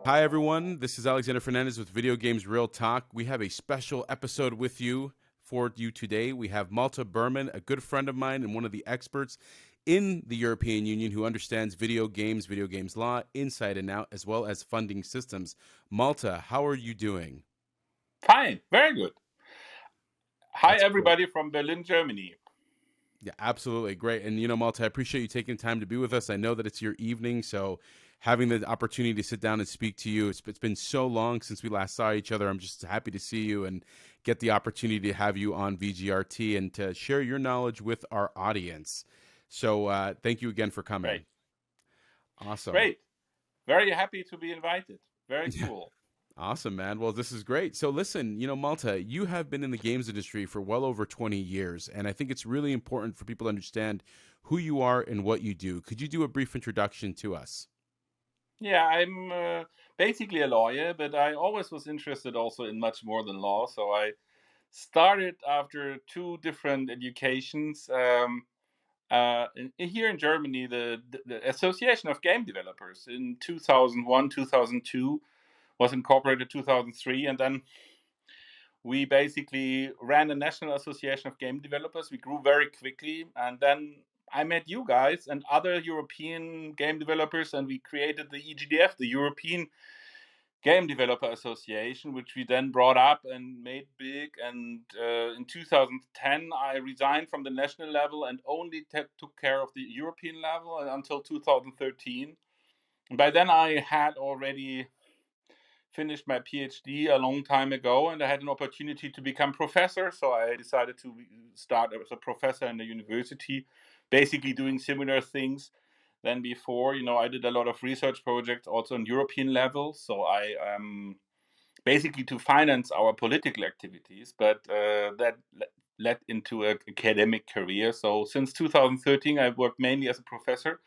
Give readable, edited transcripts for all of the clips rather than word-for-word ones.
Hi, everyone. This is Alexander Fernandez with Video Games Real Talk. We have a special episode with you for you today. We have Malte Behrmann, a good friend of mine and one of the experts in the European Union who understands video games law, inside and out, as well as funding systems. Malte, how are you doing? Fine, very good. Hi, That's great. everybody from Berlin, Germany. Yeah, absolutely. Great. And, Malte, I appreciate you taking time to be with us. I know that it's your evening, so having the opportunity to sit down and speak to you, it's been so long since we last saw each other. I'm just happy to see you and get the opportunity to have you on VGRT and to share your knowledge with our audience. So thank you again for coming. Great. Awesome. Great. Very happy to be invited. Very cool. Awesome, man. Well, this is great. So listen, Malte, you have been in the games industry for well over 20 years, and I think it's really important for people to understand who you are and what you do. Could you do a brief introduction to us? Yeah, I'm basically a lawyer, but I always was interested also in much more than law. So I started after two different educations. Here in Germany, the Association of Game Developers in 2001, 2002 was incorporated 2003, and then we basically ran a national association of game developers. We grew very quickly, and then I met you guys and other European game developers, and we created the EGDF, the European Game Developer Association, which we then brought up and made big. And in 2010, I resigned from the national level and only took care of the European level until 2013. And by then, I had already finished my PhD a long time ago, and I had an opportunity to become professor. So I decided to start as a professor in the university, basically doing similar things than before. I did a lot of research projects also on European level. So I basically to finance our political activities, but that led into an academic career. So since 2013, I've worked mainly as a professor.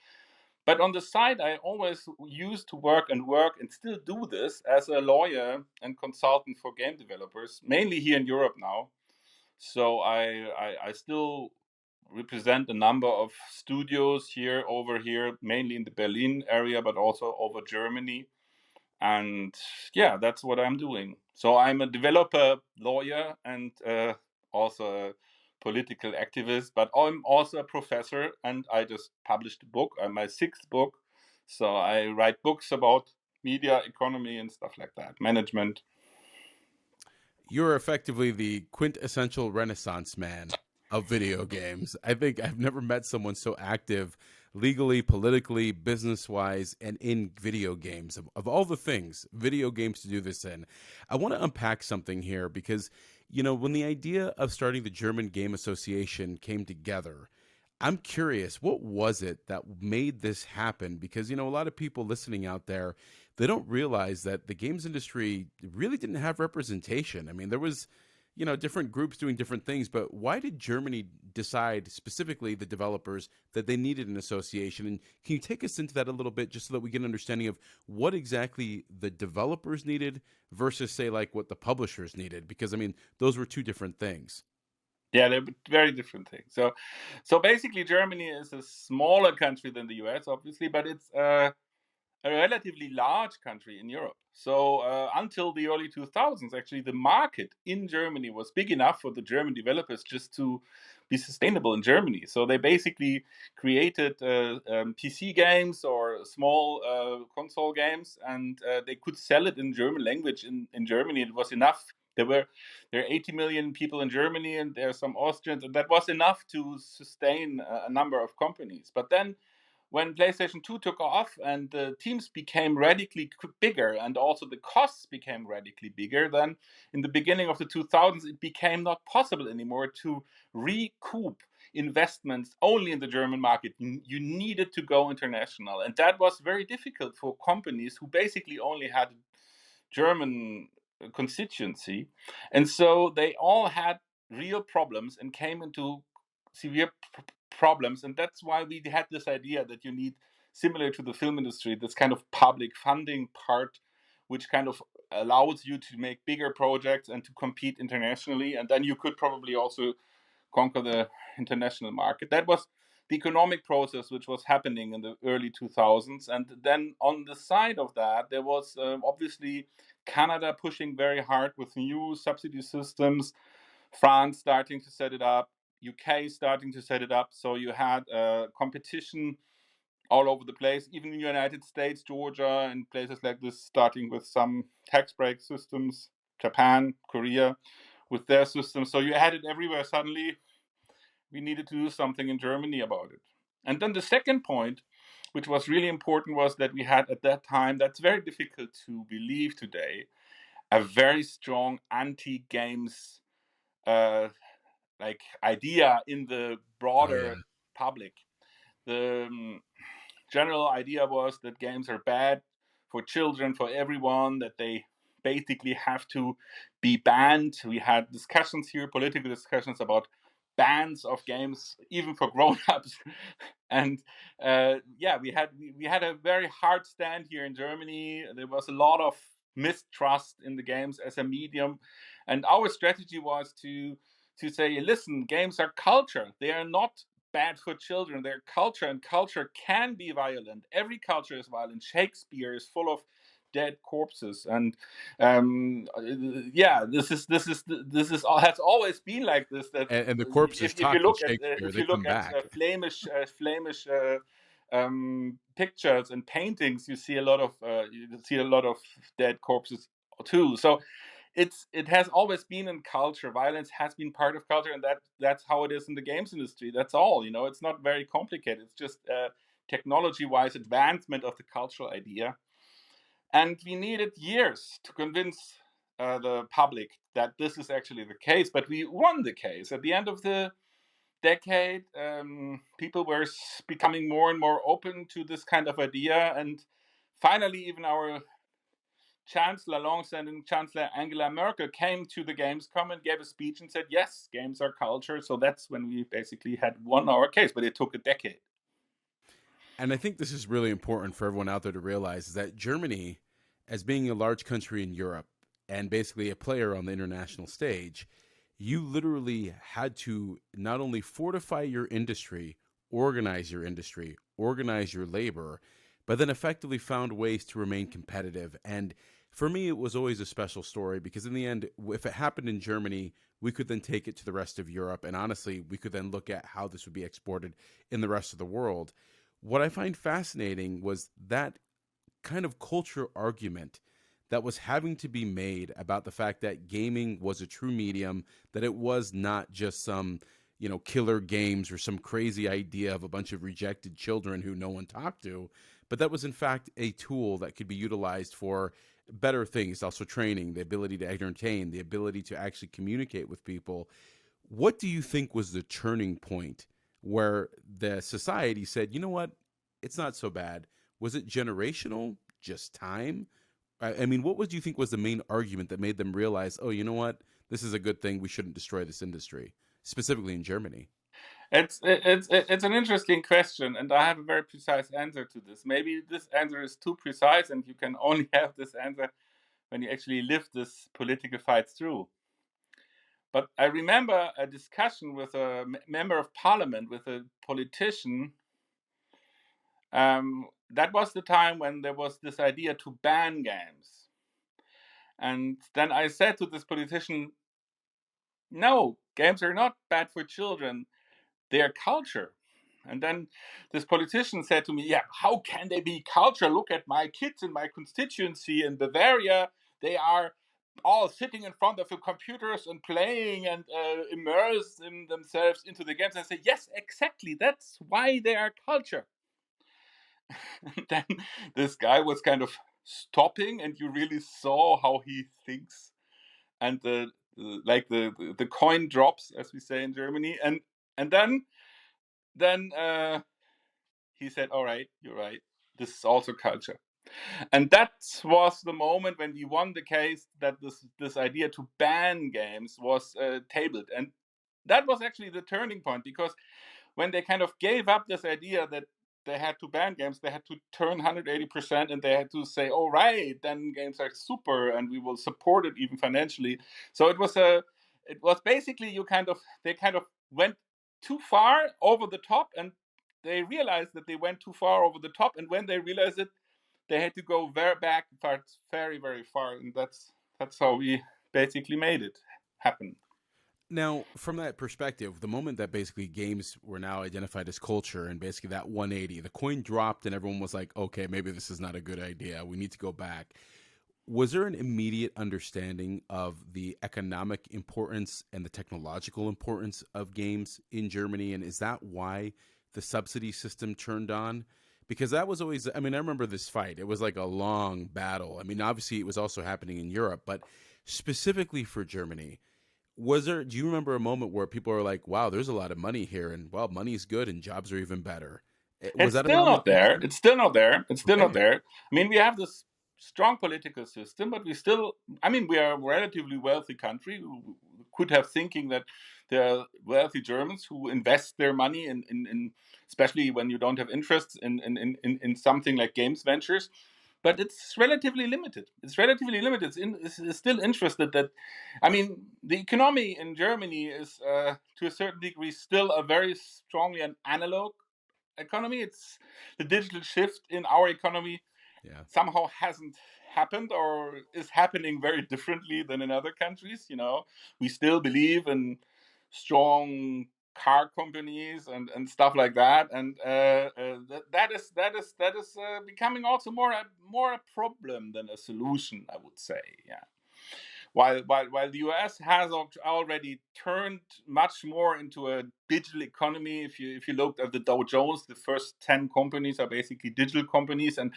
But on the side, I always used to work and still do this as a lawyer and consultant for game developers, mainly here in Europe now. So I still represent a number of studios over here, mainly in the Berlin area, but also over Germany. And yeah, that's what I'm doing. So I'm a developer, lawyer, and also a political activist, but I'm also a professor, and I just published a book, my sixth book. So I write books about media, economy, and stuff like that, management. You're effectively the quintessential Renaissance man of video games. I think I've never met someone so active legally, politically, business wise, and in video games. Of all the things, video games to do this in. I want to unpack something here because, when the idea of starting the German Game Association came together, I'm curious, what was it that made this happen? Because, a lot of people listening out there, they don't realize that the games industry really didn't have representation. I mean, there was, different groups doing different things, but why did Germany decide, specifically the developers, that they needed an association? And can you take us into that a little bit just so that we get an understanding of what exactly the developers needed versus, say, like what the publishers needed? Because, I mean, those were two different things. Yeah, they're very different things. So basically, Germany is a smaller country than the US, obviously, but it's a relatively large country in Europe. So until the early 2000s, actually, the market in Germany was big enough for the German developers just to be sustainable in Germany. So they basically created PC games or small console games, and they could sell it in German language in Germany. It was enough. There are 80 million people in Germany, and there are some Austrians, and that was enough to sustain a number of companies. But then when PlayStation 2 took off and the teams became radically bigger and also the costs became radically bigger, then in the beginning of the 2000s, it became not possible anymore to recoup investments only in the German market. You needed to go international. And that was very difficult for companies who basically only had German constituency. And so they all had real problems and came into severe problems. And that's why we had this idea that you need, similar to the film industry, this kind of public funding part, which kind of allows you to make bigger projects and to compete internationally. And then you could probably also conquer the international market. That was the economic process which was happening in the early 2000s. And then on the side of that, there was obviously Canada pushing very hard with new subsidy systems, France starting to set it up, UK starting to set it up. So you had competition all over the place, even in the United States, Georgia, and places like this, starting with some tax break systems, Japan, Korea, with their systems. So you had it everywhere. Suddenly, we needed to do something in Germany about it. And then the second point, which was really important, was that we had at that time, that's very difficult to believe today, a very strong anti-games like idea in the Oh yeah. broader public. The general idea was that games are bad for children, for everyone, that they basically have to be banned. We had discussions here, political discussions about bans of games, even for grown-ups. And we had a very hard stand here in Germany. There was a lot of mistrust in the games as a medium, and our strategy was to say, listen, games are culture. They are not bad for children. They're culture, and culture can be violent. Every culture is violent. Shakespeare is full of dead corpses, and has always been like this. That And the corpses if you talk in look at Shakespeare. They come back. Flemish pictures and paintings, you see a lot of dead corpses too. So it has always been in culture. Violence has been part of culture, and that's how it is in the games industry. That's all. It's not very complicated. It's just technology-wise advancement of the cultural idea. And we needed years to convince the public that this is actually the case. But we won the case. At the end of the decade, people were becoming more and more open to this kind of idea. And finally, even our Chancellor, long-standing Chancellor Angela Merkel, came to the Gamescom and gave a speech and said, yes, games are culture. So that's when we basically had won our case, but it took a decade. And I think this is really important for everyone out there to realize is that Germany, as being a large country in Europe and basically a player on the international stage, you literally had to not only fortify your industry, organize your labor, but then effectively found ways to remain competitive. And for me, it was always a special story because in the end, if it happened in Germany, we could then take it to the rest of Europe. And honestly, we could then look at how this would be exported in the rest of the world. What I find fascinating was that kind of culture argument that was having to be made about the fact that gaming was a true medium, that it was not just some, killer games or some crazy idea of a bunch of rejected children who no one talked to, but that was in fact a tool that could be utilized for better things, also training, the ability to entertain, the ability to actually communicate with people. What do you think was the turning point where the society said, you know what, it's not so bad? Was it generational, just time? I mean, what do you think was the main argument that made them realize, oh, you know what, this is a good thing, we shouldn't destroy this industry, specifically in Germany? It's an interesting question, and I have a very precise answer to this. Maybe this answer is too precise, and you can only have this answer when you actually live this political fight through. But I remember a discussion with a member of parliament, with a politician. That was the time when there was this idea to ban games. And then I said to this politician, no, games are not bad for children. They are culture. And then this politician said to me, yeah, how can they be culture? Look at my kids in my constituency in Bavaria. They are all sitting in front of the computers and playing and immerse themselves into the games. And I say, yes, exactly. That's why they are culture. And then this guy was kind of stopping, and you really saw how he thinks. And the coin drops, as we say in Germany. And then he said, all right, you're right. This is also culture. And that was the moment when we won the case that this idea to ban games was tabled. And that was actually the turning point, because when they kind of gave up this idea that they had to ban games, they had to turn 180%, and they had to say, all right, then games are super and we will support it even financially. So it was basically they kind of went too far over the top, and they realized that they went too far over the top, and when they realized it, they had to go very, very far, and that's how we basically made it happen. Now, from that perspective, the moment that basically games were now identified as culture and basically that 180, the coin dropped and everyone was like, okay, maybe this is not a good idea. We need to go back. Was there an immediate understanding of the economic importance and the technological importance of games in Germany? And is that why the subsidy system turned on? Because that was always, I mean, I remember this fight. It was like a long battle. I mean, obviously, it was also happening in Europe, but specifically for Germany, do you remember a moment where people are like, wow, there's a lot of money here, and well, money is good and jobs are even better? Was It's that still around the not same there. time? It's still not there. It's still not Okay. there. I mean, we have this strong political system, but we still, I mean, we are a relatively wealthy country. We could have thinking that there are wealthy Germans who invest their money in especially when you don't have interests in something like games ventures. But it's relatively limited. It's relatively limited. It's still interested that, I mean, the economy in Germany is, to a certain degree, still a very strongly an analog economy. It's the digital shift in our economy Yeah. somehow hasn't happened or is happening very differently than in other countries. We still believe in strong car companies and stuff like that, and that is becoming also more a problem than a solution, I would say. Yeah. While the US has already turned much more into a digital economy. If you looked at the Dow Jones, the first 10 companies are basically digital companies, and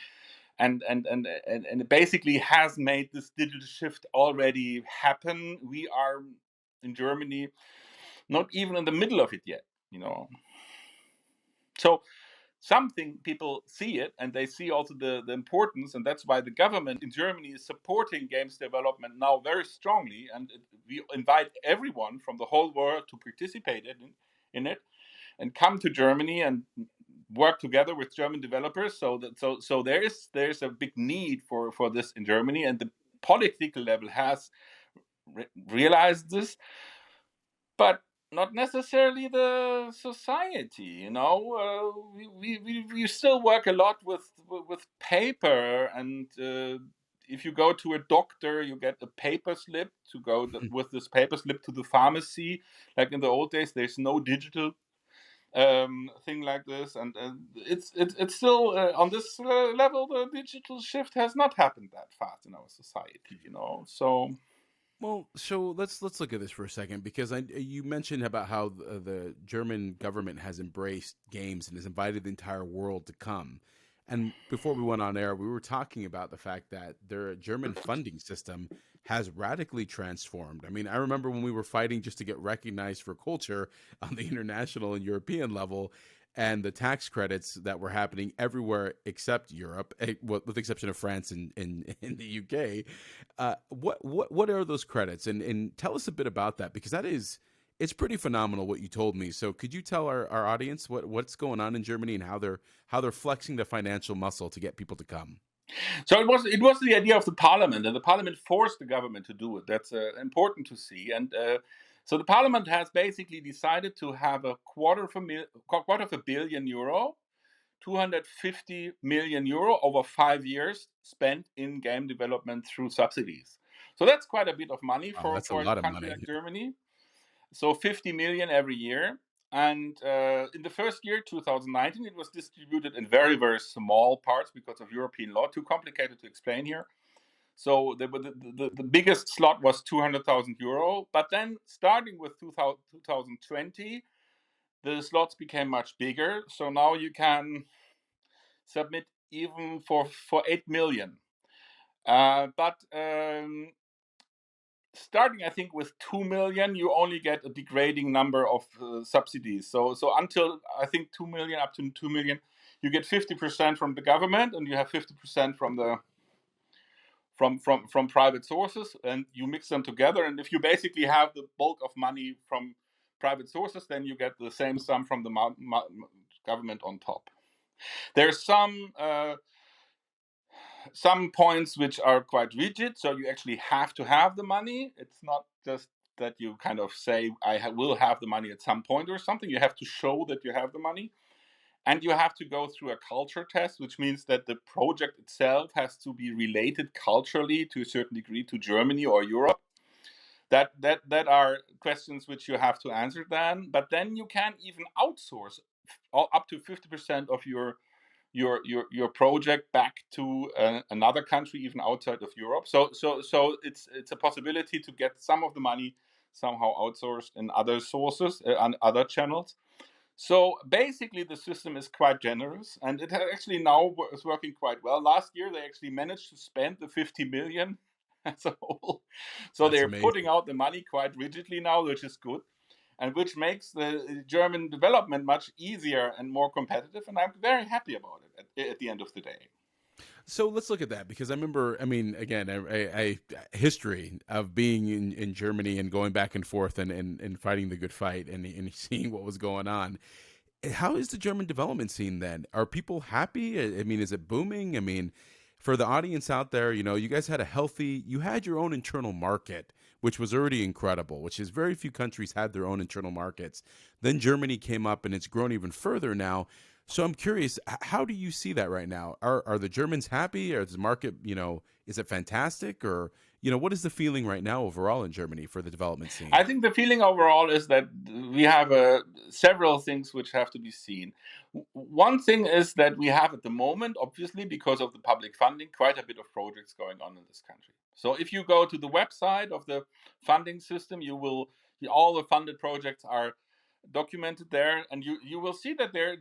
it basically has made this digital shift already happen. We are in Germany not even in the middle of it yet. So something people see it, and they see also the importance, and that's why the government in Germany is supporting games development now very strongly, and we invite everyone from the whole world to participate in it and come to Germany and work together with German developers. So there's a big need for this in Germany, and the political level has realized this, but not necessarily the society. We still work a lot with paper, and if you go to a doctor, you get a paper slip to go with this paper slip to the pharmacy. Like in the old days, there's no digital thing like this, and it's still on this level. The digital shift has not happened that fast in our society. So Well, so let's look at this for a second because you mentioned about how the German government has embraced games and has invited the entire world to come. And before we went on air, we were talking about the fact that their German funding system has radically transformed. I mean, I remember when we were fighting just to get recognized for culture on the international and European level, and the tax credits that were happening everywhere except Europe, with the exception of France and in the UK. What are those credits, and tell us a bit about that because it's pretty phenomenal what you told me. So could you tell our audience what's going on in Germany and how they're flexing the financial muscle to get people to come? So it was the idea of the parliament, and the parliament forced the government to do it. That's important to see. And so the parliament has basically decided to have a quarter of a billion euro, 250 million euro over 5 years spent in game development through subsidies. So that's quite a bit of money Oh, for that's a a lot of country money. like Germany. So 50 million every year. And in the first year, 2019, it was distributed in very, very small parts because of European law. Too complicated to explain here. So the biggest slot was 200,000 euro. But then starting with 2020, the slots became much bigger. So now you can submit even for 8 million. But starting, I think, with 2 million, you only get a degrading number of subsidies. So until, I think, 2 million, up to 2 million, you get 50% from the government, and you have 50% from private sources, and you mix them together. And if you basically have the bulk of money from private sources, then you get the same sum from the government on top. There's some points which are quite rigid, so you actually have to have the money. It's not just that you kind of say, will have the money at some point or something. You have to show that you have the money. And you have to go through a culture test, which means that the project itself has to be related culturally to a certain degree to Germany or Europe. That are questions which you have to answer then. But then you can even outsource up to 50% of your project back to another country, even outside of Europe. So it's a possibility to get some of the money somehow outsourced in other sources and other channels. So basically, the system is quite generous, and it actually now is working quite well. Last year, they actually managed to spend the 50 million as a whole. So That's they're amazing. putting out the money quite rigidly now, which is good, and which makes the German development much easier and more competitive. And I'm very happy about it at the end of the day. So let's look at that, because I remember, I mean, again, I history of being in Germany and going back and forth and fighting the good fight and seeing what was going on. How is the German development scene then? Are people happy? I mean, is it booming? I mean, for the audience out there, you guys had you had your own internal market, which was already incredible, which is very few countries had their own internal markets. Then Germany came up and it's grown even further now. So I'm curious, how do you see that right now? Are the Germans happy? Or is the market, is it fantastic? Or, what is the feeling right now overall in Germany for the development I scene? think the feeling overall is that we have several things which have to be seen. One thing is that we have at the moment, obviously, because of the public funding, quite a bit of projects going on in this country. So if you go to the website of the funding system, all the funded projects are documented there, and you will see that there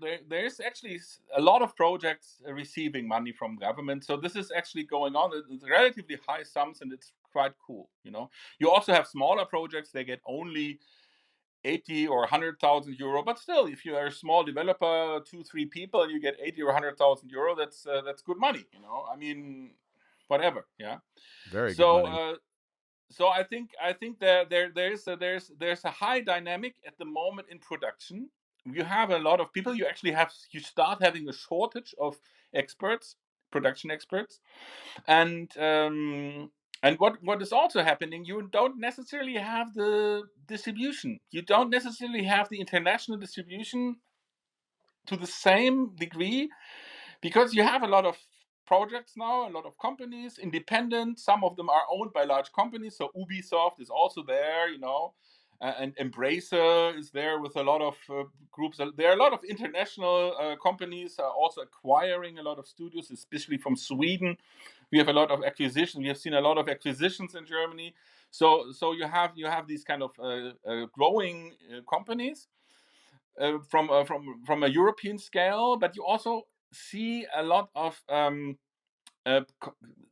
is actually a lot of projects receiving money from government. So this is actually going on. It's relatively high sums, and it's quite cool. You also have smaller projects; they get only 80 or 100,000 euro. But still, if you are a small developer, 2-3 people, and you get 80 or 100,000 euro, that's good money. I mean, whatever. Yeah. Very good So money. so I think there's a high dynamic at the moment in production. You have a lot of people. You start having a shortage of experts, production experts, and what is also happening. You don't necessarily have the distribution. You don't necessarily have the international distribution to the same degree, because you have a lot of projects now, a lot of companies, independent. Some of them are owned by large companies. So Ubisoft is also there, and Embracer is there with a lot of groups. There are a lot of international companies also acquiring a lot of studios, especially from Sweden. We have a lot of acquisitions. We have seen a lot of acquisitions in Germany. So you have these kind of growing companies from a European scale, but you also see a lot of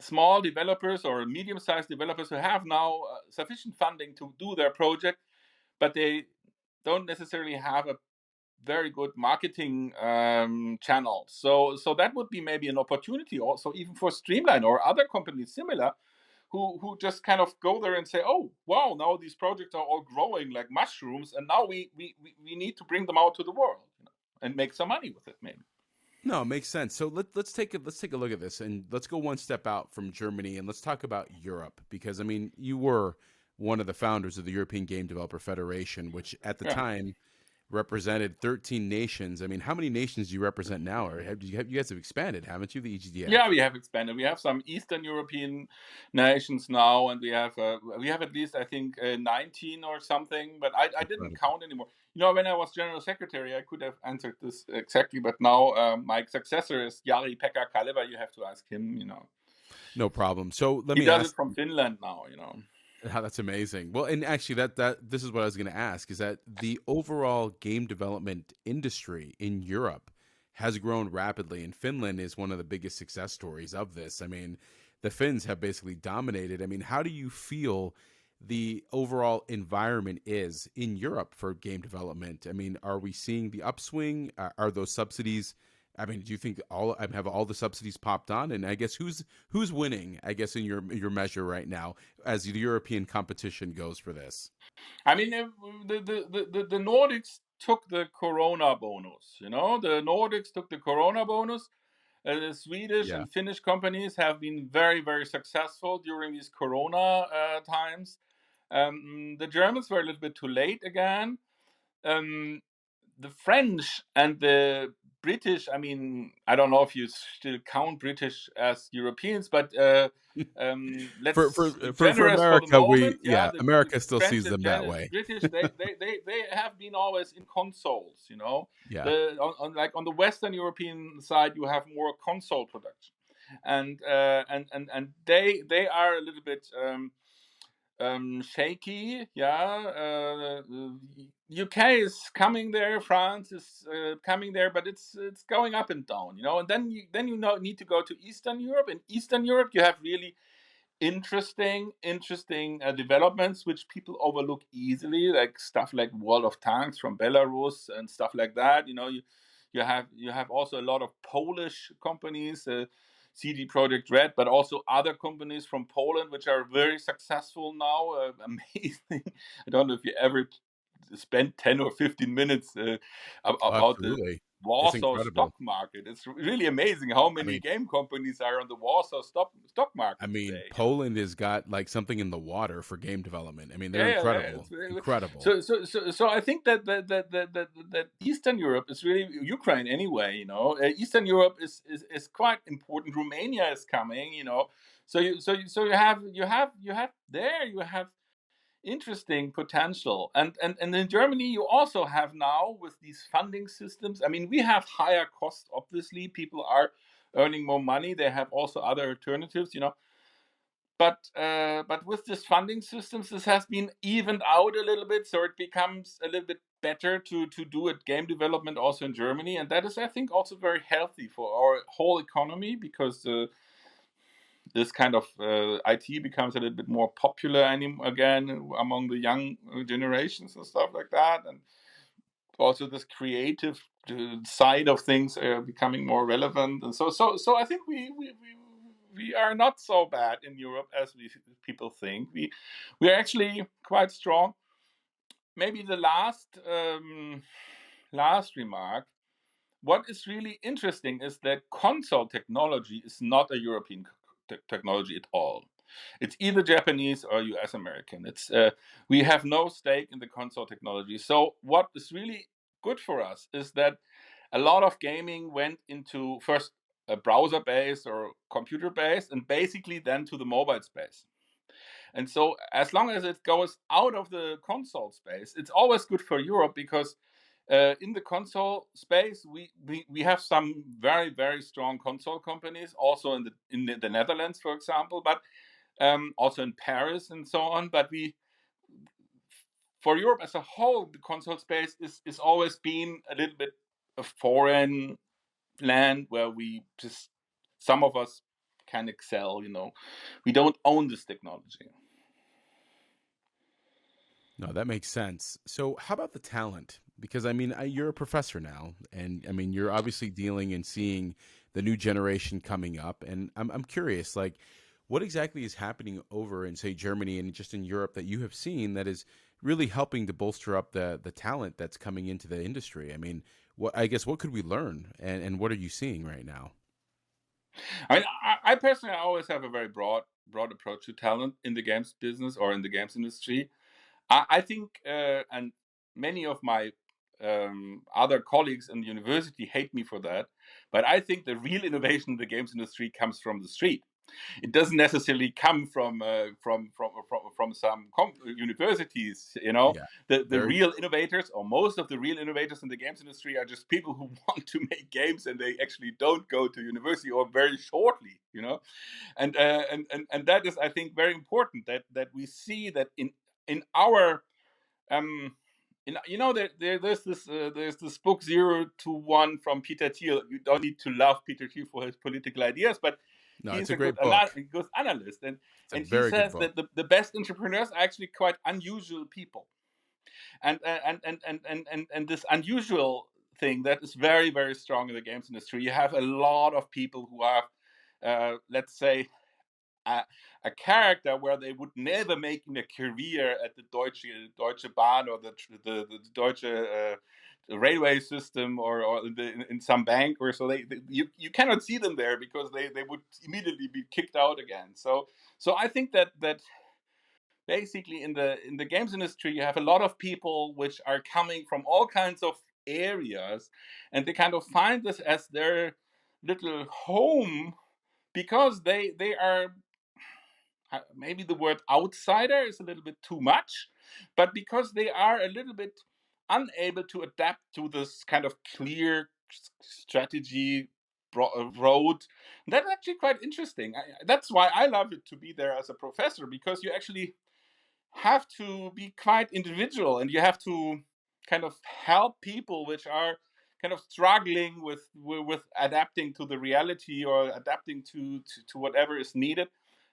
small developers or medium-sized developers who have now sufficient funding to do their project, but they don't necessarily have a very good marketing channel. So that would be maybe an opportunity also, even for Streamline or other companies similar, who just kind of go there and say, oh wow, now these projects are all growing like mushrooms, and now we need to bring them out to the world, and make some money with it maybe. No, it makes sense. So let's take a look at this, and let's go one step out from Germany and let's talk about Europe, because I mean you were one of the founders of the European Game Developer Federation, which at the Yeah. time represented 13 nations. I mean, how many nations do you represent now? Or you guys have expanded, haven't you? The EGDF. Yeah, we have expanded. We have some Eastern European nations now, and we have at least, I think, 19 or something. But I didn't Incredible. count anymore. When I was general secretary, I could have answered this exactly. But now my successor is Jari Pekka Kaleva. You have to ask him. No problem. So let He me does it ask. from Finland now. That's amazing. Well, and actually, that this is what I was going to ask: is that the overall game development industry in Europe has grown rapidly, and Finland is one of the biggest success stories of this. I mean, the Finns have basically dominated. I mean, how do you feel the overall environment is in Europe for game development? I mean, are we seeing the upswing? Are those subsidies? I mean, do you think have all the subsidies popped on? And I guess who's winning? I guess in your measure right now, as the European competition goes for this. I mean, the Nordics took the Corona bonus. The Nordics took the Corona bonus. The Swedish Yeah. and Finnish companies have been very, very successful during these Corona times. The Germans were a little bit too late again. The French and the British, I mean, I don't know if you still count British as Europeans, but let's For generous for the America, moment. Yeah, the America still French sees and them that way. British, they have been always in consoles. You know, Yeah. like on the Western European side, you have more console production, and they are a little bit. Shaky. Yeah, UK is coming there, France is coming there, but it's going up and down, you know. And then you know, need to go to Eastern Europe. In Eastern Europe, you have really interesting developments which people overlook easily, like stuff like World of Tanks from Belarus and stuff like that. You know, you have also a lot of Polish companies, CD Projekt Red, but also other companies from Poland which are very successful now. Amazing. I don't know if you ever spent 10 or 15 minutes Oh, about the absolutely. It's Warsaw incredible. stock market. It's really amazing how I many mean game companies are on the Warsaw stock I market mean, today. You know, Poland has got like something in the water for game development. I mean, they're yeah. incredible. Incredible. So I think that Eastern Europe is really Ukraine anyway. You know, Eastern Europe is quite important. Romania is coming. You know, so you have interesting potential. And in Germany, you also have now with these funding systems. I mean, we have higher costs. Obviously, people are earning more money. They have also other alternatives. You know, but with this funding systems, this has been evened out a little bit, so it becomes a little bit better to do it game development also in Germany, and that is, I think, also very healthy for our whole economy, because this kind of IT becomes a little bit more popular again among the young generations and stuff like that, and also this creative side of things are becoming more relevant. And so I think we are not so bad in Europe as people think. We are actually quite strong. Maybe the last remark. What is really interesting is that console technology is not a European technology at all. It's either Japanese or US American. It's We have no stake in the console technology. So what is really good for us is that a lot of gaming went into first a browser based or computer based, and basically then to the mobile space. And so as long as it goes out of the console space, it's always good for Europe, because in the console space, we have some very strong console companies, also in the Netherlands, for example, but also in Paris and so on. But for Europe as a whole, the console space is always been a little bit a foreign land where we just, some of us can excel. You know, we don't own this technology. No, that makes sense. So, how about the talent? Because I mean, you're a professor now, and I mean, you're obviously dealing and seeing the new generation coming up. And I'm curious, like, what exactly is happening over in, say, Germany and just in Europe that you have seen that is really helping to bolster up the talent that's coming into the industry? I mean, what could we learn, and what are you seeing right now? I mean, I personally always have a very broad approach to talent in the games business or in the games industry. I think, and many of my other colleagues in the university hate me for that, but I think the real innovation in the games industry comes from the street. It doesn't necessarily come from some universities. You know, Yeah, the very real innovators, or most of the real innovators in the games industry, are just people who want to make games, and they actually don't go to university, or very shortly. You know, and that is, I think, very important, that we see that in our um you know, there's this book 0 to 1 from Peter Thiel. You don't need to love Peter Thiel for his political ideas, but no, it's he's a a good great book. good analyst, It's a and he very good says book. that the best entrepreneurs are actually quite unusual people. And this unusual thing that is very strong in the games industry. You have a lot of people who have, let's say, a, a character where they would never make a career at the Deutsche Bahn, or the Deutsche railway system, or in some bank, or so. You cannot see them there, because they would immediately be kicked out again. So I think that basically in the games industry, you have a lot of people which are coming from all kinds of areas, and they kind of find this as their little home because they are, maybe the word outsider is a little bit too much, but because they are a little bit unable to adapt to this kind of clear strategy road. That's actually quite interesting. That's why I love it to be there as a professor, because you actually have to be quite individual, and you have to kind of help people which are kind of struggling with adapting to the reality, or adapting to whatever is needed,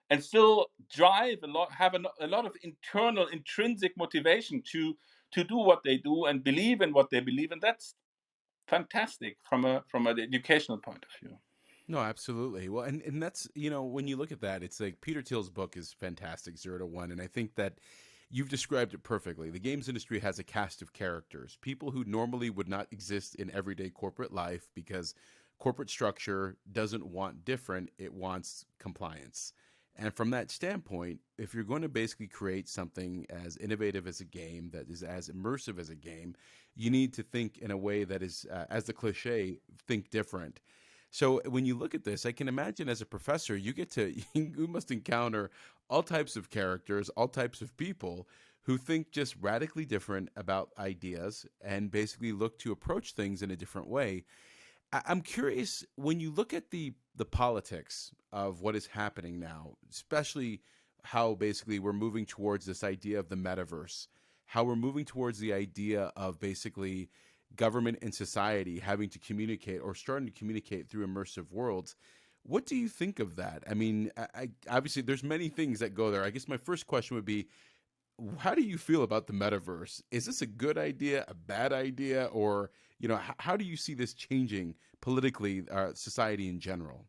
and still drive a lot, have a lot of internal intrinsic motivation to do what they do and believe in what they believe, and that's fantastic from an educational point of view. No, absolutely. Well, and that's, when you look at that, it's like Peter Thiel's book is fantastic, Zero to One. And I think that you've described it perfectly. The games industry has a cast of characters, people who normally would not exist in everyday corporate life because corporate structure doesn't want different, it wants compliance. And from that standpoint, if you're going to basically create something as innovative as a game, that is as immersive as a game, you need to think in a way that is, as the cliche, think different. So when you look at this, I can imagine as a professor, you get to you must encounter all types of characters, all types of people who think just radically different about ideas and basically look to approach things in a different way. I'm curious, when you look at the politics of what is happening now, especially how basically we're moving towards this idea of the metaverse, how we're moving towards the idea of basically government and society having to communicate or starting to communicate through immersive worlds. What do you think of that? I mean, obviously there's many things that go there. I guess my first question would be, how do you feel about the metaverse? Is this a good idea, a bad idea, or how do you see this changing politically, society in general?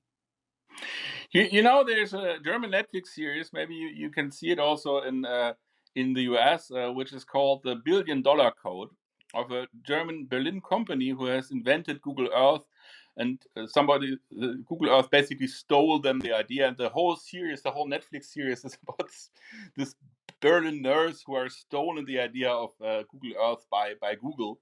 There's a German Netflix series. Maybe you can see it also in the US, which is called the $1 billion Code, of a German Berlin company who has invented Google Earth, and Google Earth basically stole them the idea, and the whole series, the whole Netflix series, is about this Berlin nerds who are stolen the idea of Google Earth by Google.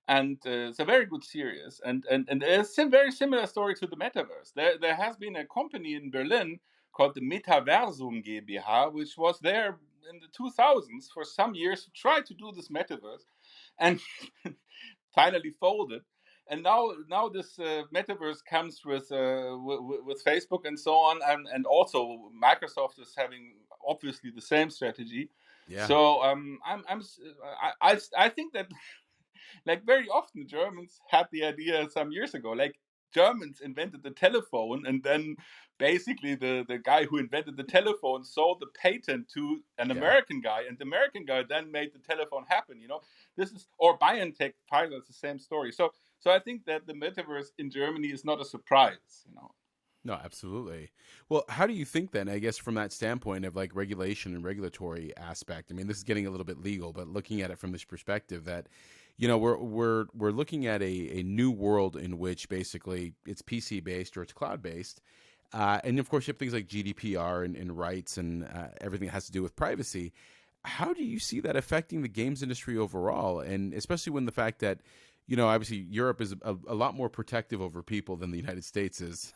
And it's a very good series, and it's a very similar story to the metaverse. There has been a company in Berlin called the Metaverse GmbH, which was there in the 2000s for some years to try to do this metaverse, and finally folded. And now this metaverse comes with Facebook and so on, and also Microsoft is having obviously the same strategy. Yeah, So I think that, like, very often Germans had the idea some years ago. Like, Germans invented the telephone, and then basically the guy who invented the telephone sold the patent to an yeah. American guy, and the American guy then made the telephone happen. This is, or BioNTech, Pfizer, it's the same story. So I think that the metaverse in Germany is not a surprise. No, absolutely. Well, how do you think then, I guess, from that standpoint of like regulation and regulatory aspect? I mean, this is getting a little bit legal, but looking at it from this perspective that, we're looking at a new world in which basically it's PC based or it's cloud based. And of course, you have things like GDPR and rights and everything that has to do with privacy. How do you see that affecting the games industry overall? And especially when the fact that, obviously Europe is a lot more protective over people than the United States is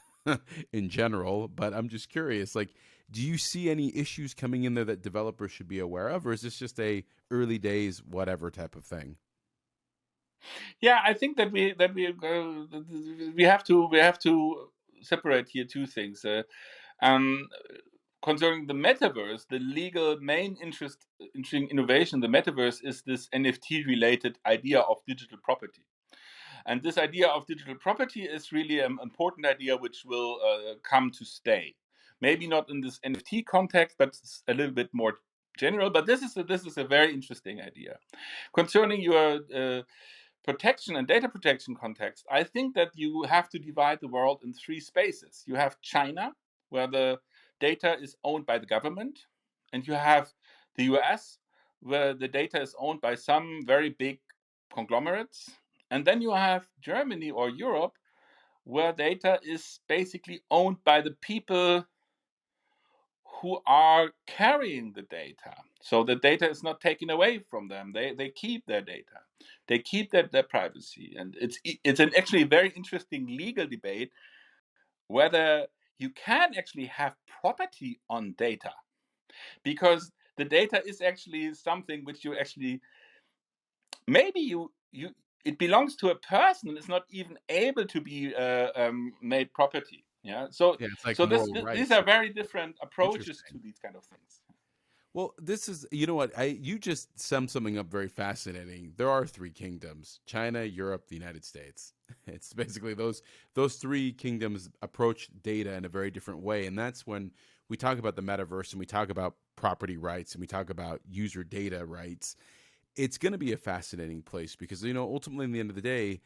in general. But I'm just curious, like, do you see any issues coming in there that developers should be aware of, or is this just a early days whatever type of thing? Yeah, I think that we have to separate here two things. Um, Concerning the metaverse, the legal main interesting innovation in the metaverse is this NFT related idea of digital property. And this idea of digital property is really an important idea which will come to stay. Maybe not in this NFT context, but a little bit more general. But this is a very interesting idea. Concerning your protection and data protection context, I think that you have to divide the world in three spaces. You have China, where the data is owned by the government, and you have the US, where the data is owned by some very big conglomerates, and then you have Germany or Europe, where data is basically owned by the people who are carrying the data. So the data is not taken away from them. They keep their data. They keep their privacy. And it's an actually very interesting legal debate whether you can actually have property on data, because the data is actually something which you actually, maybe you it belongs to a person and is not even able to be made property. Yeah. So Yeah, it's like so moral these rights. are very different approaches to Interesting. these kind of things. Well, this is, you know what, you just summed something up very fascinating. There are three kingdoms: China, Europe, the United States. It's basically those three kingdoms approach data in a very different way, and that's when we talk about the metaverse and we talk about property rights and we talk about user data rights. It's going to be a fascinating place because, ultimately, in the end of the day,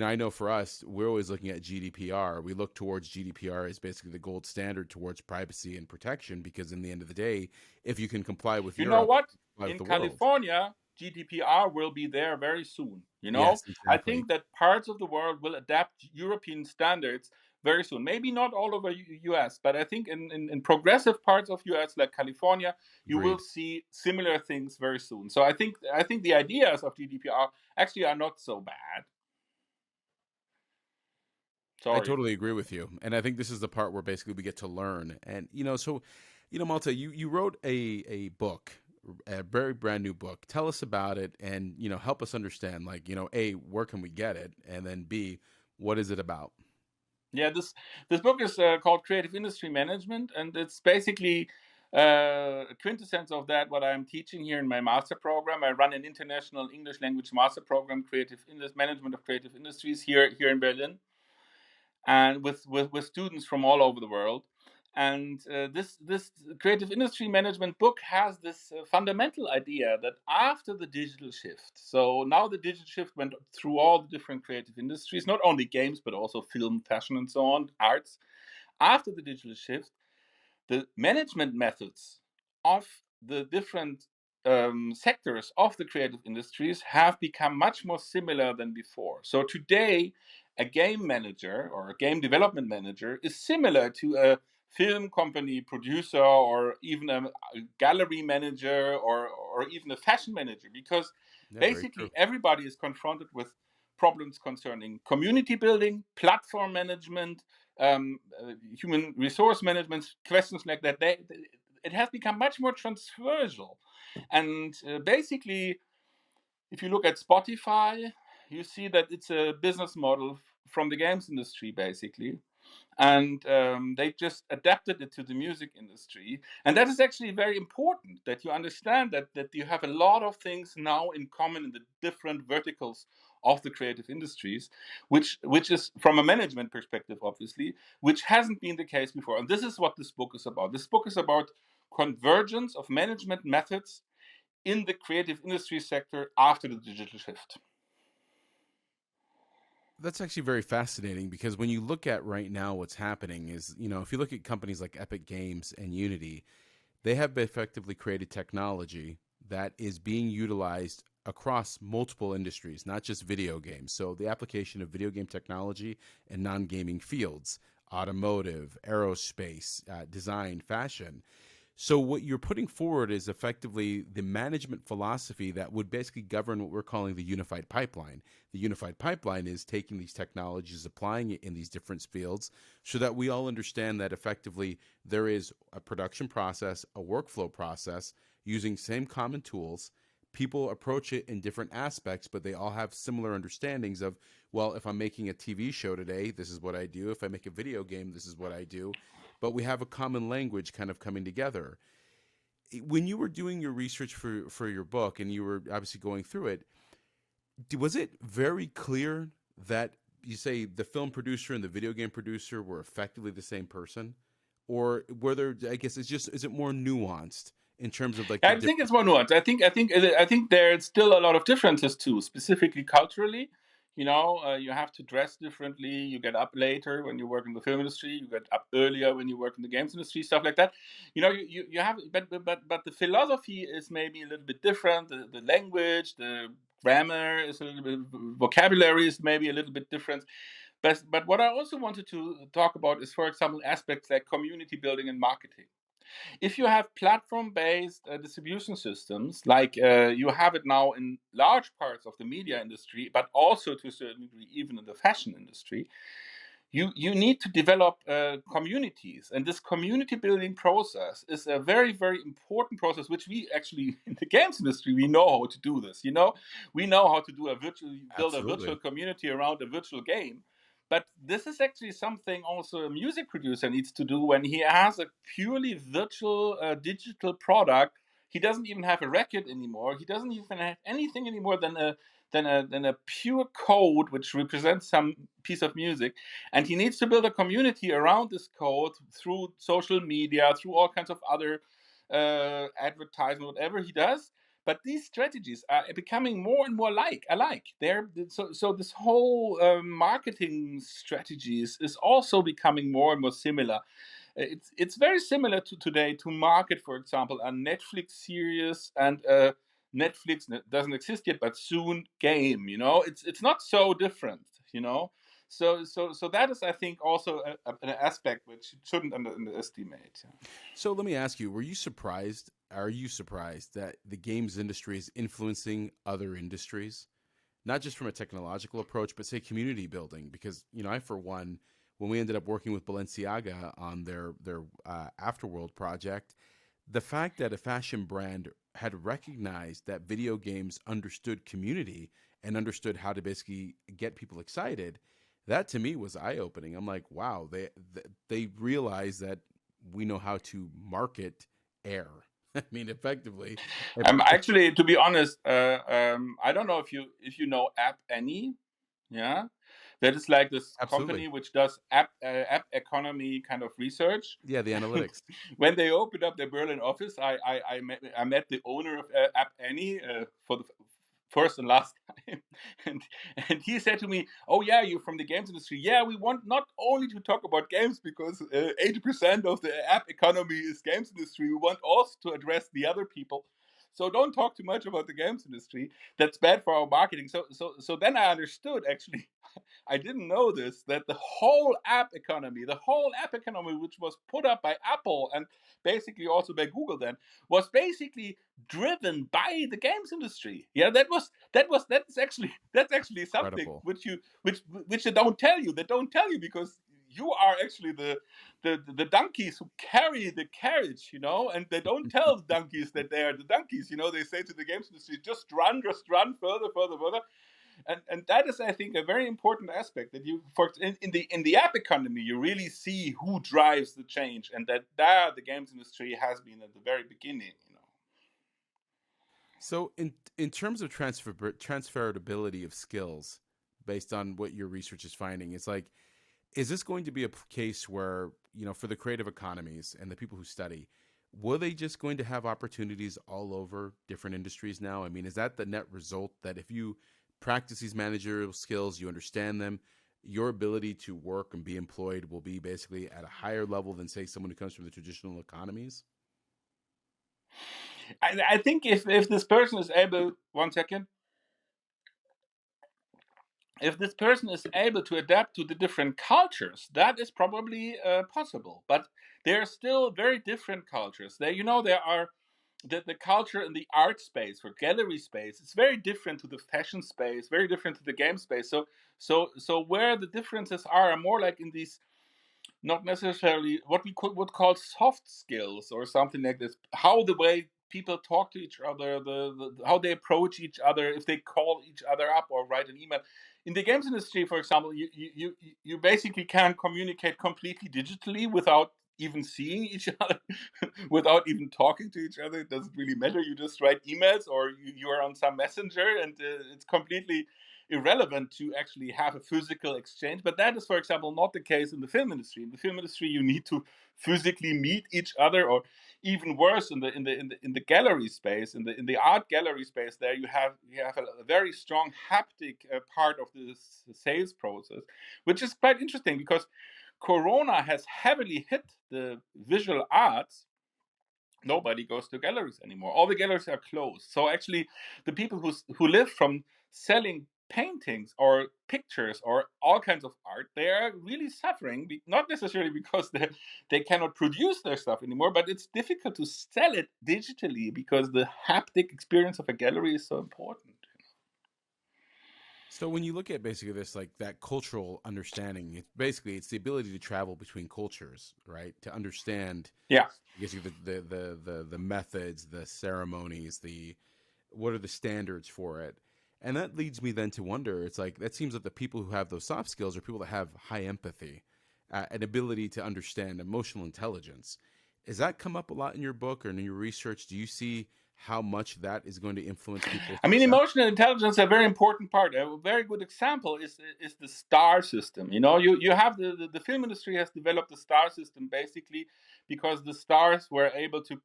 I know for us, we're always looking at GDPR. We look towards GDPR as basically the gold standard towards privacy and protection, because in the end of the day, if you can comply with You know Europe, what? comply with In the world. California, GDPR will be there very soon. Yes, I exactly. think that parts of the world will adapt European standards very soon. Maybe not all over US, but I think in progressive parts of US like California, you will Agreed. see similar things very soon. So I think the ideas of GDPR actually are not so bad. I Sorry. totally agree with you. And I think this is the part where basically we get to learn. And, Malta, you wrote a book, a very brand new book. Tell us about it and, help us understand, like, A, where can we get it? And then B, what is it about? Yeah, this book is called Creative Industry Management, and it's basically a quintessence of that what I'm teaching here in my master program. I run an international English language master program, Management of Creative Industries, here in Berlin, and with students from all over the world. And this creative industry management book has this fundamental idea that after the digital shift, so now the digital shift went through all the different creative industries, not only games but also film, fashion, and so on, arts. After the digital shift, the management methods of the different sectors of the creative industries have become much more similar than before. So today, a game manager or a game development manager is similar to a film company producer or even a gallery manager or even a fashion manager, because Yeah, very basically true. everybody is confronted with problems concerning community building, platform management, human resource management, questions like that. It has become much more transversal. And basically, if you look at Spotify, you see that it's a business model from the games industry, basically. And they just adapted it to the music industry. And that is actually very important, that you understand that you have a lot of things now in common in the different verticals of the creative industries, which is from a management perspective, obviously, which hasn't been the case before. And this is what this book is about. This book is about convergence of management methods in the creative industry sector after the digital shift. That's actually very fascinating because when you look at right now what's happening is, if you look at companies like Epic Games and Unity, they have effectively created technology that is being utilized across multiple industries, not just video games. So the application of video game technology in non-gaming fields, automotive, aerospace, design, fashion. So what you're putting forward is effectively the management philosophy that would basically govern what we're calling the unified pipeline. The unified pipeline is taking these technologies, applying it in these different fields so that we all understand that effectively there is a production process, a workflow process using same common tools. People approach it in different aspects, but they all have similar understandings of, well, if I'm making a TV show today, this is what I do. If I make a video game, this is what I do, but we have a common language kind of coming together. When you were doing your research for your book and you were obviously going through it, was it very clear that you say the film producer and the video game producer were effectively the same person, or were there? I guess is it more nuanced in terms of like the I think different? it's more nuanced. I think there's still a lot of differences too, specifically culturally. You have to dress differently. You get up later when you work in the film industry. You get up earlier when you work in the games industry. Stuff like that. You have, but the philosophy is maybe a little bit different. The language, the grammar is a little bit, vocabulary is maybe a little bit different. But what I also wanted to talk about is, for example, aspects like community building and marketing. If you have platform-based distribution systems, like you have it now in large parts of the media industry, but also to a certain degree even in the fashion industry, you need to develop communities, and this community building process is a very, very important process, which we actually in the games industry, we know how to do this. We know how to do build a virtual Absolutely. community around a virtual game. But this is actually something also a music producer needs to do when he has a purely virtual digital product. He doesn't even have a record anymore. He doesn't even have anything anymore than a pure code which represents some piece of music, and he needs to build a community around this code through social media, through all kinds of other advertising, whatever he does. But these strategies are becoming more and more alike. So this whole marketing strategies is also becoming more and more similar. It's very similar to today to market, for example, a Netflix series and a Netflix doesn't exist yet, but soon game. It's not so different. So that is, I think, also an aspect which you shouldn't underestimate. So let me ask you: Were you surprised? Are you surprised that the games industry is influencing other industries, not just from a technological approach, but say community building? Because I, for one, when we ended up working with Balenciaga on their Afterworld project, the fact that a fashion brand had recognized that video games understood community and understood how to basically get people excited, that to me was eye opening. I'm like, wow, they realize that we know how to market air. I mean, effectively. Actually, to be honest, I don't know if you know App Annie. Yeah, that is like this Absolutely. company which does app economy kind of research. Yeah, the analytics. When they opened up their Berlin office, I met the owner of App Annie for the first and last time, and he said to me, "Oh yeah, you're from the games industry. Yeah, we want not only to talk about games because 80% of the app economy is games industry. We want also to address the other people. So don't talk too much about the games industry. That's bad for our marketing." So then I understood actually. I didn't know this, that the whole app economy, which was put up by Apple and basically also by Google then, was basically driven by the games industry. Yeah, that's actually something Incredible. which they don't tell you. They don't tell you because you are actually the donkeys who carry the carriage, and they don't tell the donkeys that they are the donkeys. They say to the games industry, just run further, further, further. And that is, I think, a very important aspect that in the app economy you really see who drives the change, and that there the games industry has been at the very beginning. So, in terms of transferability of skills, based on what your research is finding, it's like, is this going to be a case where for the creative economies and the people who study, were they just going to have opportunities all over different industries now? I mean, is that the net result, that if you practice these managerial skills, you understand them, your ability to work and be employed will be basically at a higher level than, say, someone who comes from the traditional economies? I think if this person is able, one second, if this person is able to adapt to the different cultures, that is probably possible. But there are still very different cultures. There are the culture in the art space, for gallery space. It's very different to the fashion space, very different to the game space. So where the differences are more like in these, not necessarily what we would call soft skills or something like this. How the way people talk to each other, how they approach each other, if they call each other up or write an email. In the games industry, for example, you basically can communicate completely digitally without even seeing each other, without even talking to each other. It doesn't really matter. You just write emails or you are on some messenger, and it's completely irrelevant to actually have a physical exchange. But that is, for example, not the case in the film industry. In the film industry, you need to physically meet each other, or even worse, in the gallery space, in the art gallery space. There you have a very strong haptic part of this sales process, which is quite interesting because Corona has heavily hit the visual arts. Nobody goes to galleries anymore. All the galleries are closed. So actually, the people who live from selling paintings or pictures or all kinds of art, they are really suffering, not necessarily because they cannot produce their stuff anymore, but it's difficult to sell it digitally because the haptic experience of a gallery is so important. So when you look at basically this, like that cultural understanding, it's the ability to travel between cultures, right? To understand, Yeah. I guess the methods, the ceremonies, the what are the standards for it, and that leads me then to wonder. It's like that seems like the people who have those soft skills are people that have high empathy, an ability to understand emotional intelligence. Has that come up a lot in your book or in your research? Do you see how much that is going to influence people's I mean, success? emotional intelligence is a very important part. A very good example is the star system. You know, you have the film industry has developed the star system basically because the stars were able to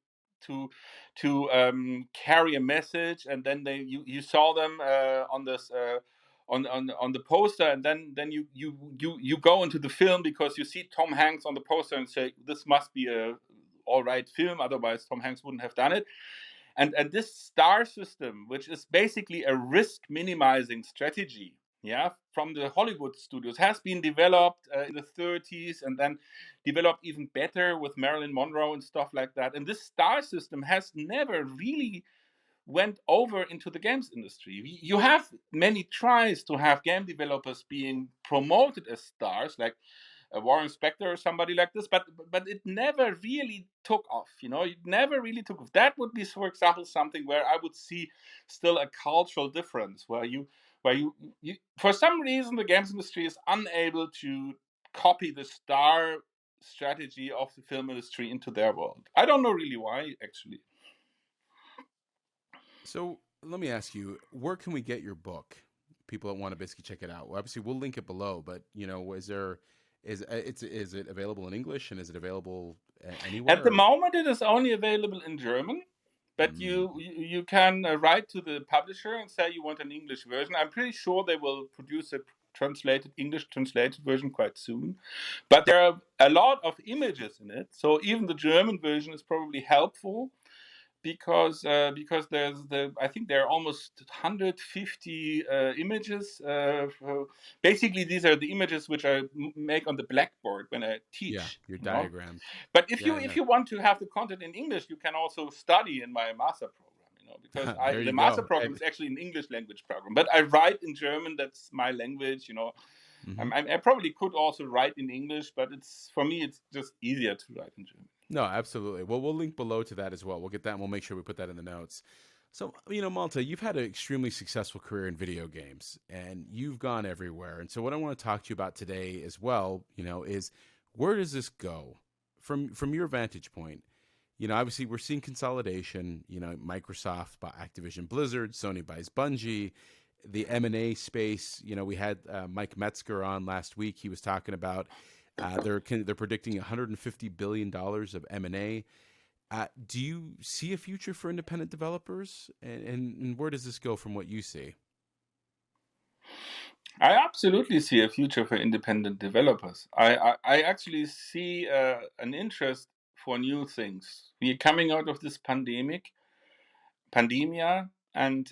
carry a message, and then you saw them on this. On the poster, and then you go into the film because you see Tom Hanks on the poster and say this must be a all right film, otherwise Tom Hanks wouldn't have done it. And this star system, which is basically a risk minimizing strategy, yeah, from the Hollywood studios, has been developed in the 30s and then developed even better with Marilyn Monroe and stuff like that. And this star system has never really went over into the games industry. You have many tries to have game developers being promoted as stars, like Warren Spector or somebody like this, but it never really took off. You know, it never really took off. That would be, for example, something where I would see still a cultural difference, where you for some reason the games industry is unable to copy the star strategy of the film industry into their world. I don't know really why, actually. So let me ask you, where can we get your book? People that want to basically check it out. Well, obviously, we'll link it below. But is it available in English and is it available At anywhere? the Or? moment, it is only available in German, but Mm. you can write to the publisher and say you want an English version. I'm pretty sure they will produce a English translated version quite soon. But there are a lot of images in it, so even the German version is probably helpful because there's I think there are almost 150 images. Basically, these are the images which I make on the blackboard when I Yeah, teach. your You know, diagrams. but if Yeah, if yeah. you want to have the content in English, you can also study in my master program. You know, because There the you master go. program is actually an English language program, but I write in German. That's my language. You know, Mhm. I probably could also write in English, but it's for me it's just easier to write in German. No, absolutely. Well, we'll link below to that as well. We'll get that and we'll make sure we put that in the notes. So, Malta, you've had an extremely successful career in video games and you've gone everywhere. And so what I want to talk to you about today as well, is where does this go from your vantage point? Obviously we're seeing consolidation, Microsoft by Activision Blizzard, Sony buys Bungie, the M&A space. We had Mike Metzger on last week. He was talking about they're predicting $150 billion of M&A. Do you see a future for independent developers, and where does this go from what you see? I absolutely see a future for independent developers. I actually see an interest for new things. We're coming out of this pandemia, and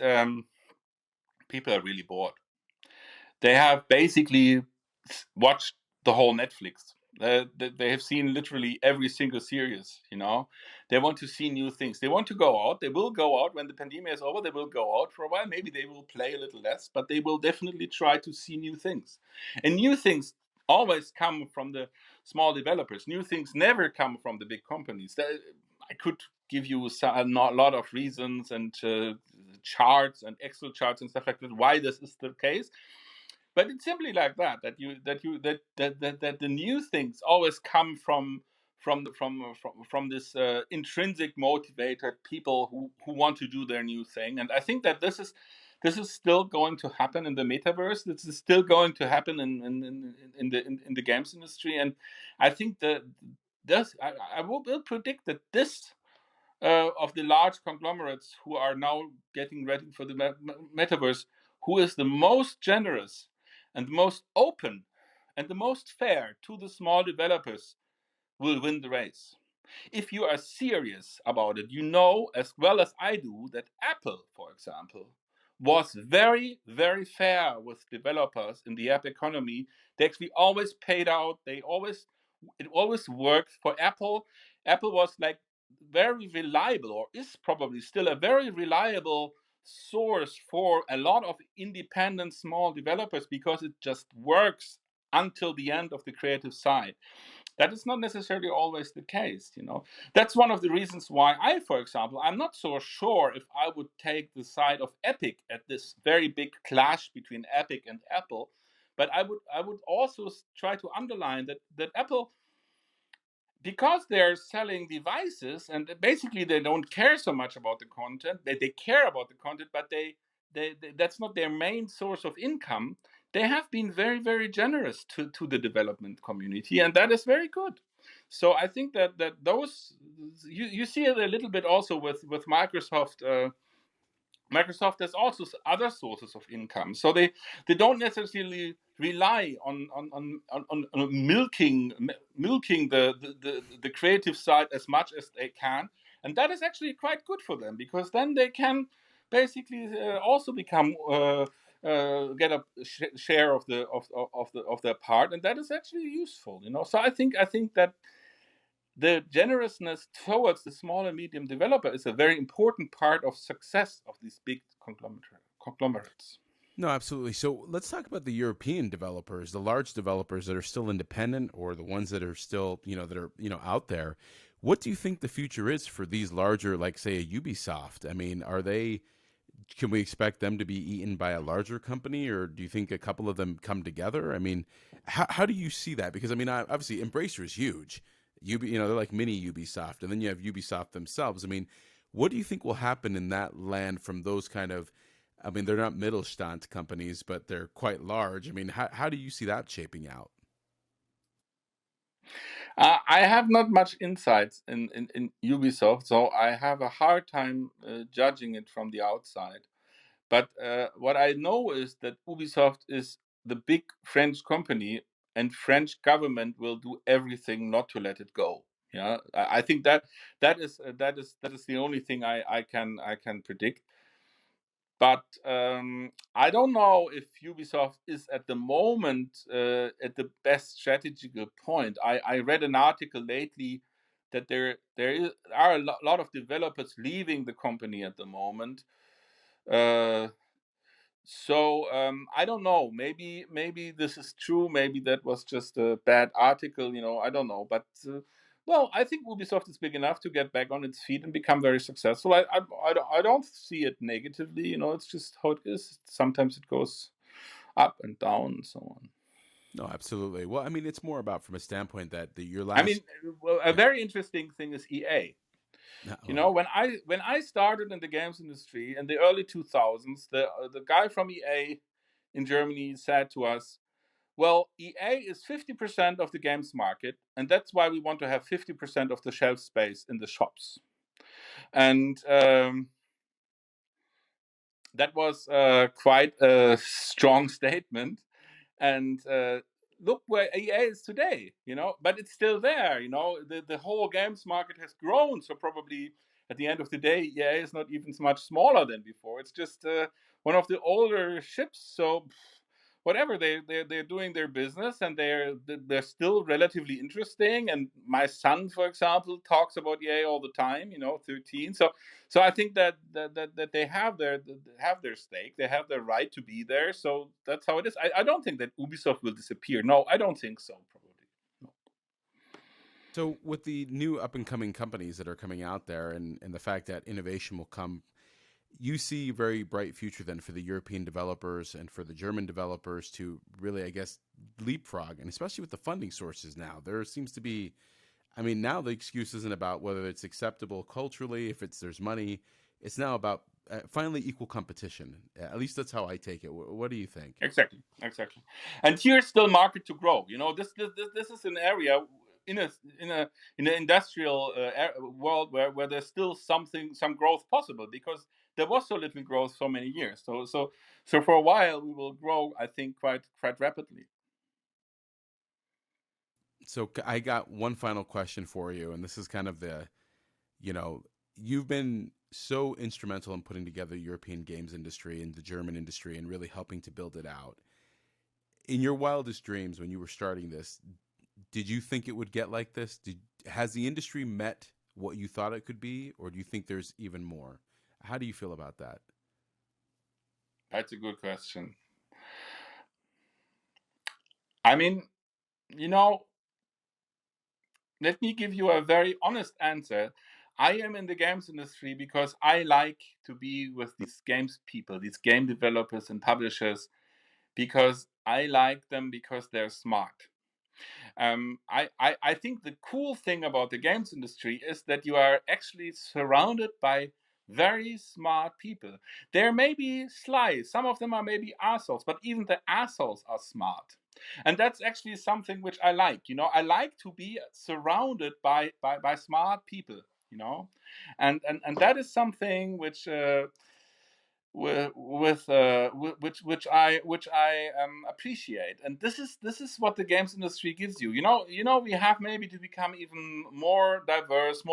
people are really bored. They have basically watched the whole Netflix. They have seen literally every single series. You know, they want to see new things. They want to go out. They will go out when the pandemic is over. They will go out for a while. Maybe they will play a little less, but they will definitely try to see new things. And new things always come from the small developers. New things never come from the big companies. I could give you a lot of reasons and charts and Excel charts and stuff like that why this is the case, but it's simply like that the new things always come from this intrinsic motivated people who want to do their new thing. And I think that this is still going to happen in the metaverse. This is still going to happen in the games industry. And I think that this I will predict that this of the large conglomerates who are now getting ready for the metaverse, who is the most generous and the most open and the most fair to the small developers, will win the race. If you are serious about it, you know as well as I do that Apple, for example, was very, very fair with developers in the app economy. They actually always paid out. It always worked for Apple. Apple was like very reliable, or is probably still a very reliable source for a lot of independent small developers, because it just works until the end of the creative side. That is not necessarily always the case, you know. That's one of the reasons why I, for example, I'm not so sure if I would take the side of Epic at this very big clash between Epic and Apple. But I would also try to underline that Apple, because they're selling devices and basically they don't care so much about the content. They care about the content, but they that's not their main source of income. They have been very, very generous to the development community, and that is very good. So I think that those, you see it a little bit also with Microsoft. Microsoft has also other sources of income, so they don't necessarily rely on milking the creative side as much as they can, and that is actually quite good for them, because then they can basically also become get a share of their part, and that is actually useful, you know. So I think that the generousness towards the small and medium developer is a very important part of success of these big conglomerates. No, absolutely. So let's talk about the European developers, the large developers that are still independent, or the ones that are still, that are, out there. What do you think the future is for these larger, like say a Ubisoft? I mean, can we expect them to be eaten by a larger company, or do you think a couple of them come together? I mean, how do you see that? Because I mean, obviously Embracer is huge. They're like mini Ubisoft, and then you have Ubisoft themselves. I mean, what do you think will happen in that land from those kind of, I mean, they're not Mittelstand companies, but they're quite large. I mean, how do you see that shaping out? I have not much insights in Ubisoft, so I have a hard time judging it from the outside. But what I know is that Ubisoft is the big French company, and French government will do everything not to let it go. Yeah, I think that is the only thing I can predict. But I don't know if Ubisoft is at the moment at the best strategical point. I read an article lately that are a lot of developers leaving the company at the moment. Uh, so I don't know. Maybe this is true. Maybe that was just a bad article. I don't know. But well, I think Ubisoft is big enough to get back on its feet and become very successful. I don't see it negatively. It's just how it is. Sometimes it goes up and down and so on. No, absolutely. Well, I mean, it's more about from a standpoint that your I mean, last, well, a yeah, very interesting thing is EA. well, When I started in the games industry in the early 2000s, the guy from EA in Germany said to us, well, EA is 50% of the games market, and that's why we want to have 50% of the shelf space in the shops. And that was quite a strong statement. And look where EA is today, but it's still there. The whole games market has grown, so probably at the end of the day, EA is not even much smaller than before. It's just one of the older ships. So whatever, they're doing their business, and they're still relatively interesting. And my son, for example, talks about EA all the time. 13. So I think that they have their stake, they have their right to be there. So that's how it is. I don't think that Ubisoft will disappear. No, I don't think so. Probably. No. so with the new up and coming companies that are coming out there, and the fact that innovation will come, you see a very bright future then for the European developers and for the German developers to really, I guess, leapfrog, and especially with the funding sources now, there seems to be. I mean, now the excuse isn't about whether it's acceptable culturally, if there's money. It's now about finally equal competition. At least that's how I take it. What do you think? Exactly. And here's still market to grow. This is an area in an industrial world where there's still some growth possible, because there was so little growth so many years. So for a while we will grow, I think, quite rapidly. So I got one final question for you, and this is kind of the, you know, you've been so instrumental in putting together the European games industry and the German industry and really helping to build it out. In your wildest dreams, when you were starting this, did you think it would get like this? Has the industry met what you thought it could be, or do you think there's even more? How do you feel about that? That's a good question. I mean, let me give you a very honest answer. I am in the games industry because I like to be with these games people, these game developers and publishers, because I like them because they're smart. I think the cool thing about the games industry is that you are actually surrounded by very smart people. They're maybe sly, some of them are maybe assholes, but even the assholes are smart. And that's actually something which I like. I like to be surrounded by smart people, and that is something which which I appreciate, and this is what the games industry gives you. We have maybe to become even more diverse,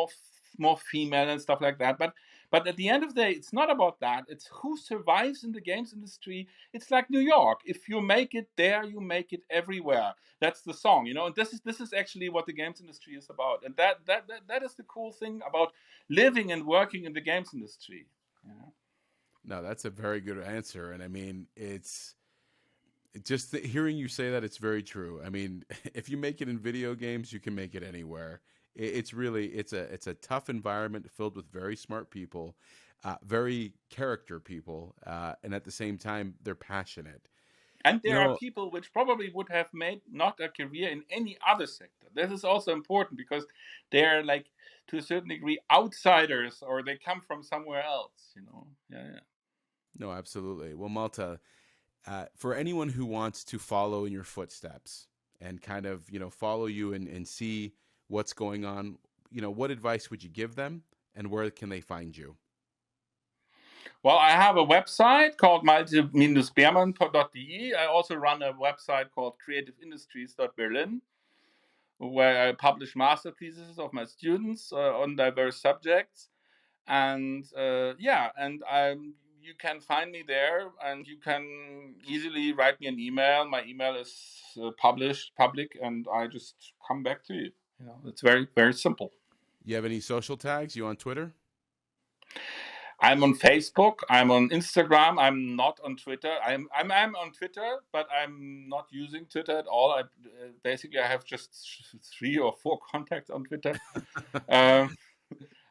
more female and stuff like that. But at the end of the day, it's not about that. It's who survives in the games industry. It's like New York. If you make it there, you make it everywhere. That's the song, And this is actually what the games industry is about, and that is the cool thing about living and working in the games industry. Yeah. No, that's a very good answer. And I mean, it's just hearing you say that, it's very true. I mean, if you make it in video games, you can make it anywhere. It's really, it's a tough environment filled with very smart people, very character people, and at the same time, they're passionate. And You there are know, people which probably would have made not a career in any other sector. This is also important because they're like, to a certain degree, outsiders, or they come from somewhere else. Yeah. no, absolutely. Well, Malta, for anyone who wants to follow in your footsteps and kind of, follow you and see what's going on, what advice would you give them, and where can they find you? Well, I have a website called malte-behrmann.de. I also run a website called creativeindustries.berlin, where I publish master theses of my students on diverse subjects. And you can find me there, and you can easily write me an email. My email is public, and I just come back to you. It's very, very simple. You have any social tags? You on Twitter? I'm on Facebook. I'm on Instagram. I'm not on Twitter. I'm on Twitter, but I'm not using Twitter at all. Basically I have just 3 or 4 contacts on Twitter. I'm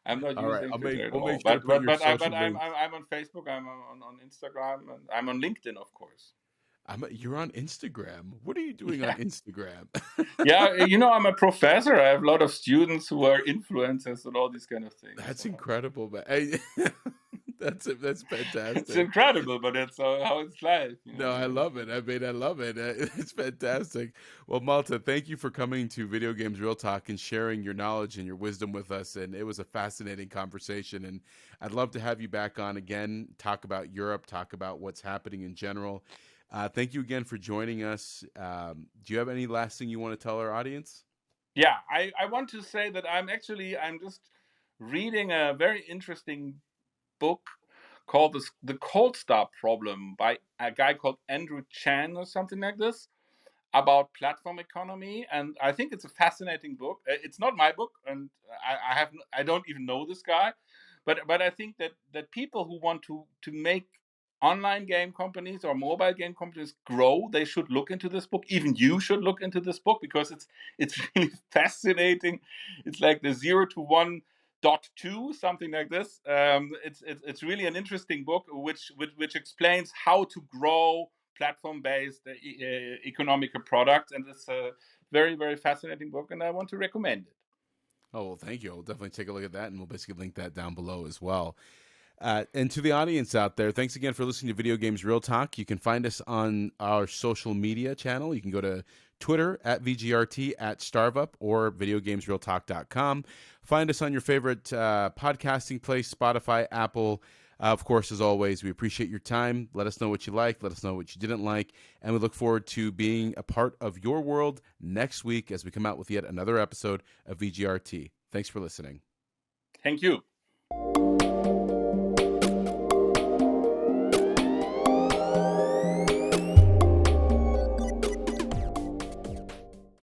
not All right, using Twitter at we'll all. make sure to put your social I'm links. on Facebook. I'm on Instagram, and I'm on LinkedIn, of course. You're on Instagram. What are you doing on Instagram? Yeah, I'm a professor. I have a lot of students who are influencers and all these kind of things. That's incredible, man. Hey, that's fantastic. It's incredible, but that's how it's life. No, I love it. I mean, I love it. It's fantastic. Well, Malta, thank you for coming to Video Games Real Talk and sharing your knowledge and your wisdom with us. And it was a fascinating conversation. And I'd love to have you back on again, talk about Europe, talk about what's happening in general. Thank you again for joining us. Do you have any last thing you want to tell our audience? Yeah, I want to say that I'm just reading a very interesting book called The Cold Start Problem by a guy called Andrew Chan or something like this, about platform economy, and I think it's a fascinating book. It's not my book, and I don't even know this guy, but I think that people who want to make online game companies or mobile game companies grow, they should look into this book. Even you should look into this book, because it's really fascinating. It's like the 0 to 1.2, something like this. It's really an interesting book which explains how to grow platform-based economical products, and it's a very, very fascinating book, and I want to recommend it. Oh, well, thank you. I'll definitely take a look at that, and we'll basically link that down below as well. And to the audience out there, thanks again for listening to Video Games Real Talk. You can find us on our social media channel. You can go to Twitter at VGRT, at StarvUp, or videogamesrealtalk.com. Find us on your favorite podcasting place, Spotify, Apple. Of course, as always, we appreciate your time. Let us know what you like. Let us know what you didn't like. And we look forward to being a part of your world next week as we come out with yet another episode of VGRT. Thanks for listening. Thank you.